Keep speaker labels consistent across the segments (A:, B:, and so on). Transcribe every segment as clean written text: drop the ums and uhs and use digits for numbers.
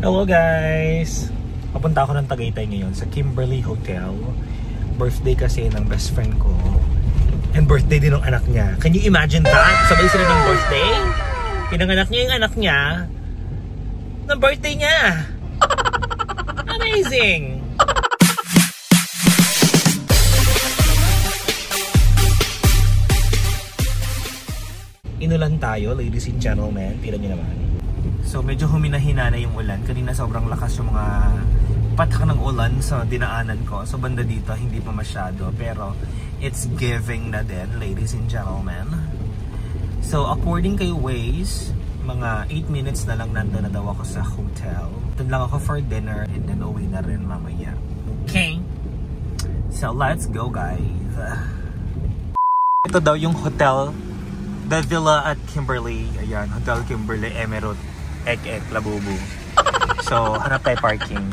A: Hello guys! Papunta ako ng Tagaytay ngayon sa Kimberly Hotel. Birthday kasi ng best friend ko. And birthday din ng anak niya. Can you imagine that? Sabay sila ng birthday? Pinanganak niya yung anak niya ng birthday niya. Amazing! Inulan tayo, ladies and gentlemen. Tira niyo naman. So medyo huminahina na yung ulan. Kanina sobrang lakas yung mga patak ng ulan sa dinaanan ko. So banda dito hindi pa masyado. Pero it's giving na din, ladies and gentlemen. So according kay Waze, mga 8 minutes na lang nandun na daw ako sa hotel. Doon lang ako for dinner and then uwi na rin mamaya. Okay? So let's go guys. Ito daw yung hotel, the villa at Kimberly. Ayan, Hotel Kimberly Emerald Ek Labubu. So, hanap tayo parking.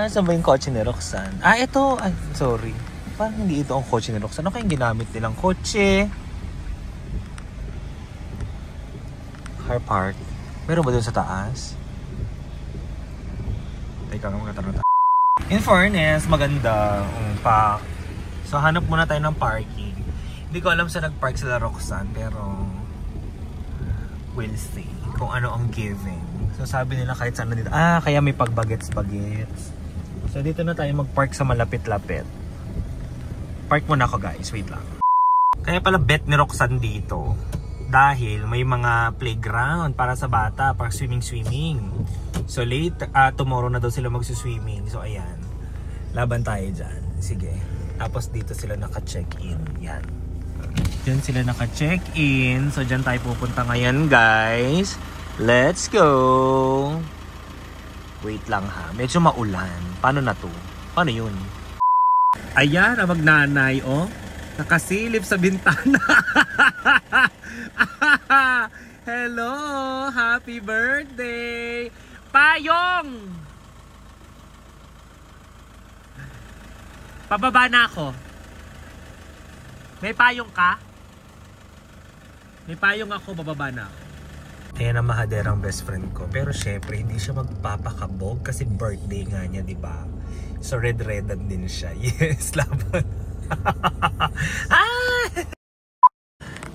A: Saan ba yung kotse ni Roxanne? Ito. Ay, sorry. Parang hindi ito ang kotse ni Roxanne. Ano kayong ginamit nilang kotse? Car park. Meron ba doon sa taas? Teka nga, magkatanong tayo. In fairness, maganda ang park. So, hanap muna tayo ng parking. Hindi ko alam saan nag-park sila Roxanne, pero we'll see kung ano ang giving. So sabi nila kahit saan na dito. Kaya may pagbagets-bagets. So dito na tayo mag-park sa malapit-lapit. Park muna ako guys, wait lang. Kaya pala bet ni Roxanne dito. Dahil may mga playground para sa bata, para swimming. So late, tomorrow na daw sila magsuswimming. So ayan, laban tayo dyan. Sige. Tapos dito sila naka-check-in. Yan. Diyan sila naka-check-in. So, dyan tayo pupunta ngayon, guys. Let's go! Wait lang ha. Medyo maulan. Paano na to? Paano yun? Ayan, ang magnanay, oh. Nakasilip sa bintana. Hello! Happy birthday! Payong! Pababa na ako. May payong ka? May payong ako, bababa na ako. Ayan ang mahaderang best friend ko. Pero syempre, hindi siya magpapakabog kasi birthday nga niya, di ba? So red-redan din siya. Yes, laban.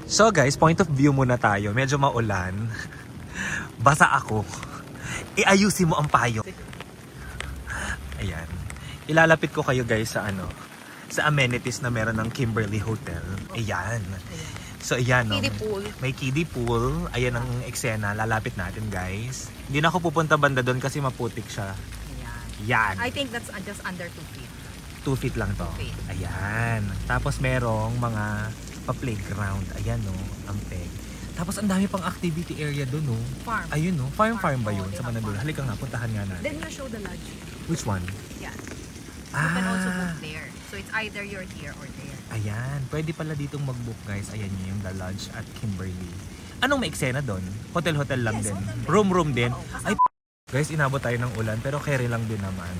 A: So guys, point of view muna tayo. Medyo maulan. Basa ako. Iayusin mo ang payong. Ayan. Ilalapit ko kayo guys sa sa amenities na meron ng Kimberly Hotel. Ayan. So ayan, no?
B: Kiddie pool.
A: May kiddie pool. Ayan ang eksena. Lalapit natin, guys. Hindi na ako pupunta banda doon kasi maputik siya. Ayan.
B: I think that's just under 2 feet.
A: 2 feet lang to.
B: 2 feet.
A: Ayan. Tapos merong mga pa-playground. Ayan, no? Ang peg. Tapos ang dami pang activity area doon, no?
B: Farm.
A: Ayun, no? Farm ba yun? Sa Manandul. Halika nga, puntahan nga natin.
B: Then you show the lodge.
A: Which one?
B: Yeah. You can also book there. So it's either you're here or there.
A: Ayan, pwede pala ditong mag-book guys. Ayan yung The Lodge at Kimberly. Anong may eksena doon? Hotel-hotel lang din. Room din. Ay, guys, inabot tayo ng ulan pero carry lang din naman.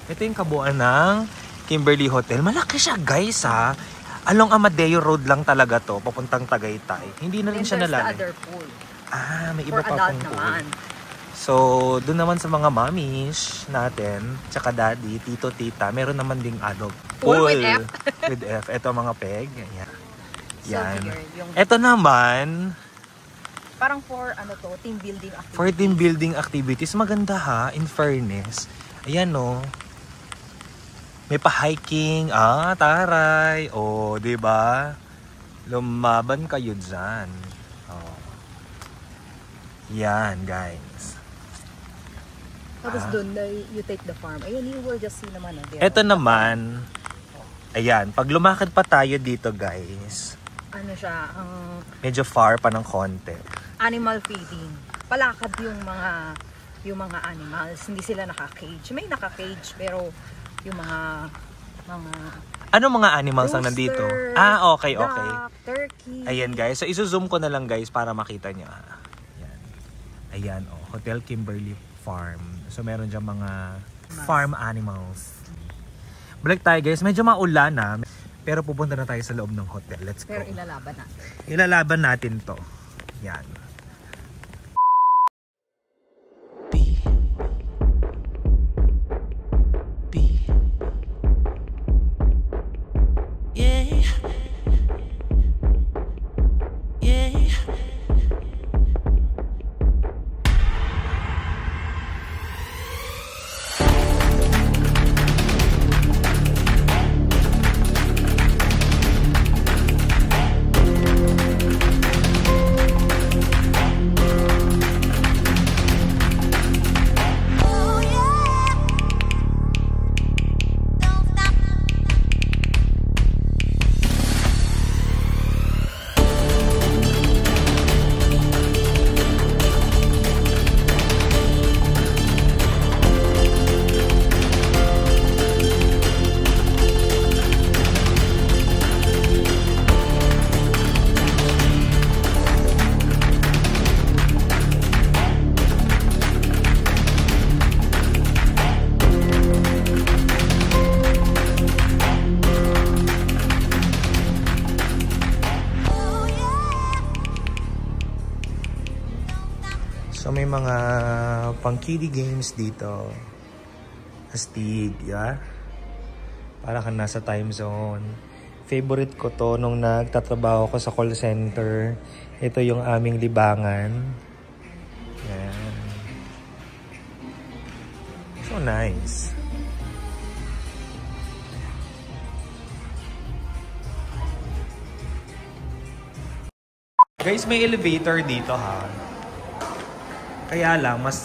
A: Ito yung kabuuan ng Kimberly Hotel. Malaki siya guys ha. Along Amadeo Road lang talaga to, papuntang Tagaytay. Hindi na rin siya nalalim.
B: There's the other pool.
A: May iba pa pong pool. So, doon naman sa mga mommies natin, tsaka daddy, tito, tita, meron naman ding adult pool.
B: With F.
A: With F. Ito mga peg. Ayan. Yan.
B: So
A: Ito naman,
B: parang for team building activities.
A: For team building activities. Maganda ha, in fairness. Ayan no. May pa-hiking. Taray. Diba? Lumaban kayo dyan. Yan, guys.
B: Tapos doon, you take the farm. Ayan, you will just see naman.
A: Ito naman, ayan, pag lumakad pa tayo dito guys,
B: ano siya,
A: medyo far pa ng konti.
B: Animal feeding. Palakad yung mga animals. Hindi sila naka-cage. May naka-cage, pero yung mga
A: ano mga animals ang nandito? Okay.
B: Duck, turkey.
A: Ayan guys, so iso-zoom ko na lang guys para makita nyo. Ayan, Hotel Kimberly Farm. So meron dyan mga farm animals. Balik tayo guys, medyo maulan na. Pero pupunta na tayo sa loob ng hotel. Let's go.
B: Pero ilalaban natin.
A: Ilalaban natin to. Yan. So may mga pang kiddie games dito. Astig, yeah? Para ka nasa time zone. Favorite ko to nung nagtatrabaho ko sa call center. Ito yung aming libangan. Yan. So nice. Guys, may elevator dito ha. Kaya lang, mas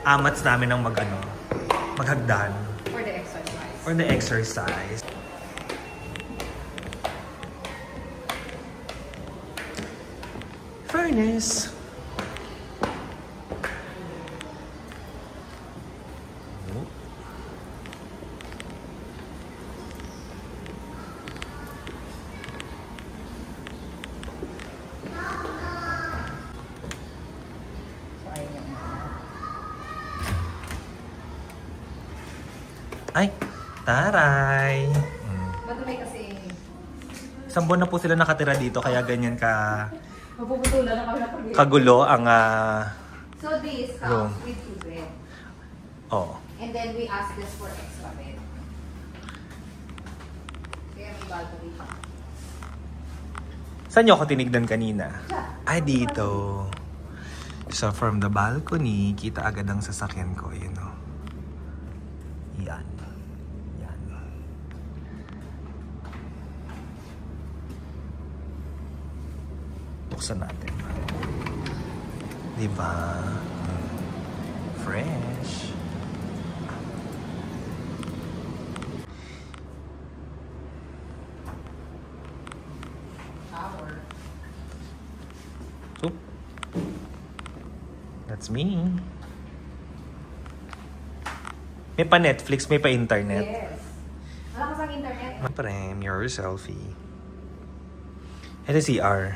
A: amats namin ng maghagdan.
B: For the exercise.
A: For the exercise. Furnace. Ay, taray!
B: Madumi kasi.
A: Isang buwan na po sila nakatira dito, kaya ganyan
B: Mapuputulan na kami na pag
A: kagulo ang
B: So this
A: room.
B: comes with 2 bed.
A: Oh.
B: And then we ask this for extra bed. Kaya may balcony pa.
A: Saan niyo ako tinignan kanina? Ay, dito. So, from the balcony, kita agad ang sasakyan ko, you know. Yan. Yan. Buksan natin. Diba? Fresh.
B: Shower.
A: So, that's me. May pa Netflix, may pa internet.
B: Yes. Wala ka sa internet.
A: Mirror selfie. Ito CR.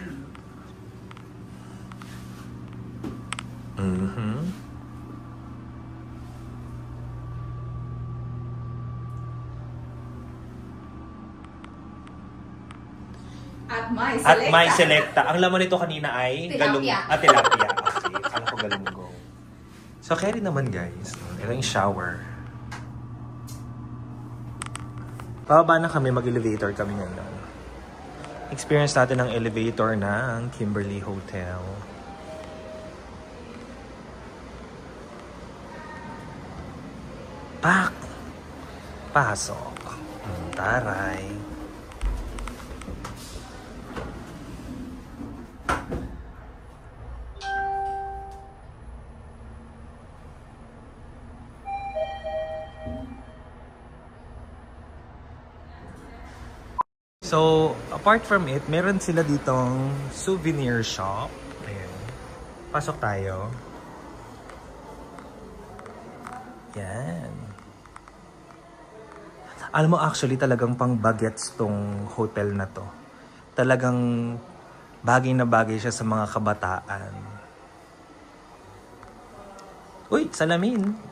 B: At
A: At may selecta. Ang laman nito kanina ay
B: Tilapia.
A: tilapia. Okay, akala ko galunggong. So, carry naman guys. Ito yung shower. Pababa na kami, mag-elevator kami ngayon. Experience natin ang elevator ng Kimberly Hotel. Pak! Pasok. Taray. So, apart from it, meron sila ditong souvenir shop. Ayan. Pasok tayo. Yan. Alam mo, actually, talagang pang bagets tong hotel na to. Talagang bagay na bagay siya sa mga kabataan. Uy, salamin!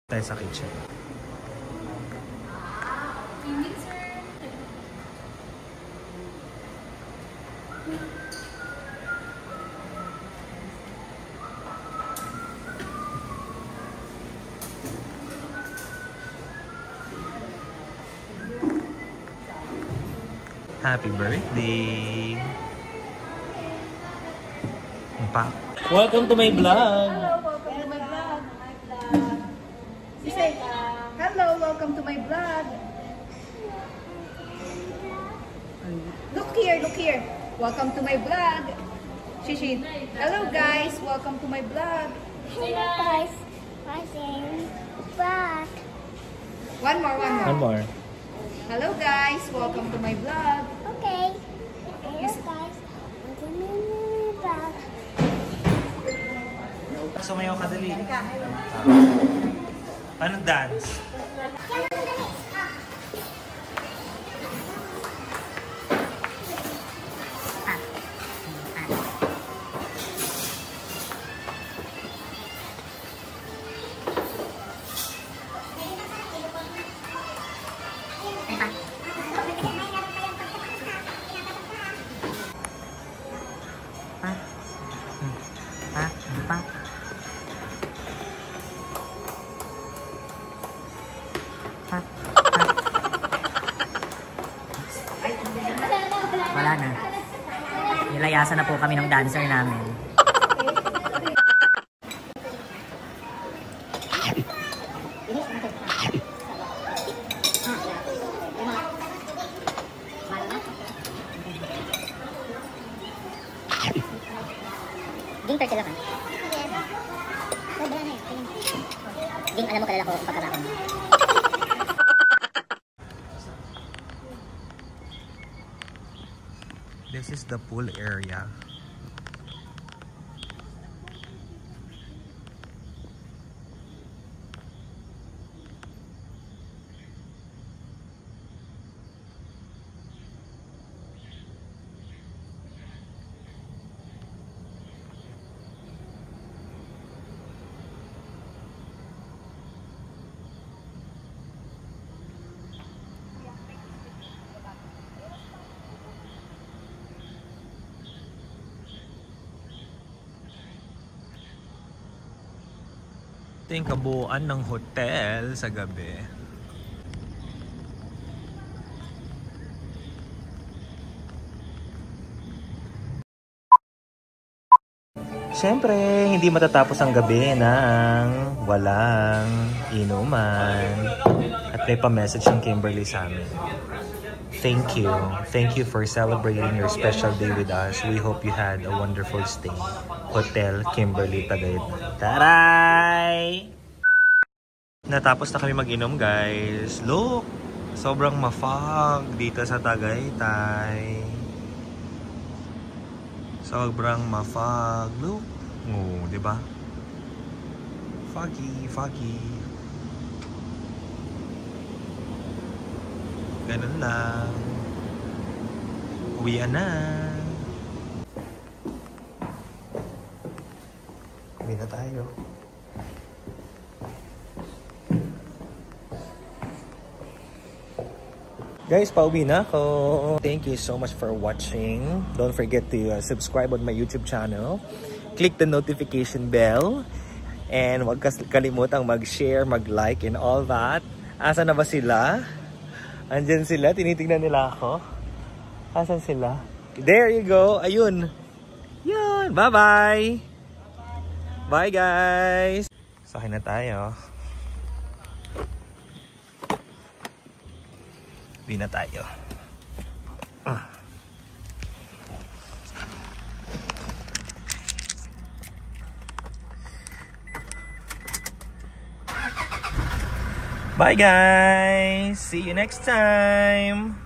A: Tayo sa kitchen. Happy birthday! Welcome to my vlog!
B: Hello, welcome to my vlog. Look here. Welcome to my vlog. Shishi. Hello guys, welcome to my vlog.
C: Hello guys, watching vlog.
B: One more.
A: more.
B: Hello guys, welcome to my vlog.
C: Okay. Hello guys, welcome to my vlog.
A: Sumayaw ka dali. Paano dance?
D: Nalabasan na po kami ng dancer namin.
E: Ging per sila ka? Ging, alam mo kalala ko ang pagkabakon mo.
A: This is the pool area. Ito yung kabuuan ng hotel sa gabi. Siyempre, hindi matatapos ang gabi ng walang inuman. At may pa-message ang Kimberly sa amin. Thank you. Thank you for celebrating your special day with us. We hope you had a wonderful stay. Hotel Kimberly Tagaytay. Taray! Natapos na kami mag-inom, guys. Look! Sobrang ma-fog dito sa Tagaytay. Sobrang ma-fog. Look! Oo, di ba? Foggy, foggy. Ganun lang. Uwian na. Uwi na tayo. Guys, pauwi na ako. Thank you so much for watching. Don't forget to subscribe on my YouTube channel. Click the notification bell. And huwag kalimutang mag-share, mag-like, and all that. Asa na ba sila? Andyan sila. Tinitingnan nila ako. Asan sila? There you go. Ayun. Yun. Bye-bye. Bye, guys. Sakay na tayo. Uwi na tayo. Bye, guys. See you next time.